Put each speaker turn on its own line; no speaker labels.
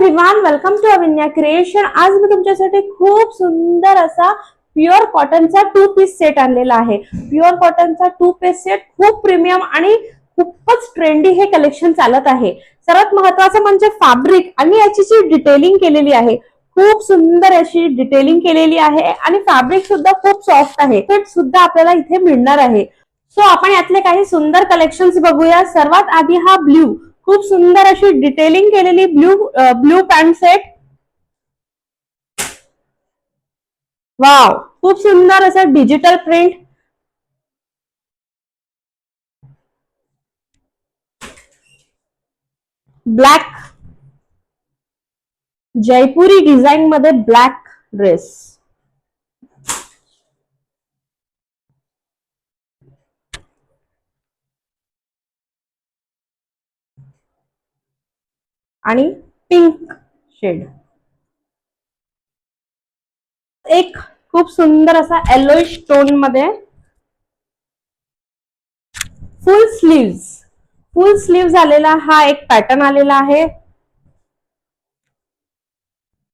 Everyone, welcome to Avinya creation. आज मी तुमच्यासाठी खूप सुंदर असा प्युअर कॉटनचा 2 पीस सेट आणलेला आहे। प्युअर कॉटनचा 2 पीस सेट खूप प्रीमियम आणि खूपच ट्रेंडी हे कलेक्शन चालत आहे। सर्वात महत्त्वाचं म्हणजे फॅब्रिक आणि याची जी डिटेलिंग केलेली आहे, खूप सुंदर अशी डिटेलिंग केलेली आहे आणि फॅब्रिक सुद्धा खूप सॉफ्ट आहे। फिट सुद्धा आपल्याला इथे मिळणार आहे। सो आपण यातले काही सुंदर कलेक्शन्स बघूया। सर्वात आधी हा ब्ल्यू, खूप सुंदर अशी डिटेलिंग केलेली ब्ल्यू पॅन्ट सेट। वाव, खूप सुंदर असा डिजिटल प्रिंट। ब्लॅक जयपुरी डिझाइन मध्ये ब्लॅक ड्रेस। आणि पिंक शेड। एक खूप सुंदर असा येलोइश टोन मध्ये फुल स्लीव्स आलेला हा एक पॅटर्न आलेला आहे।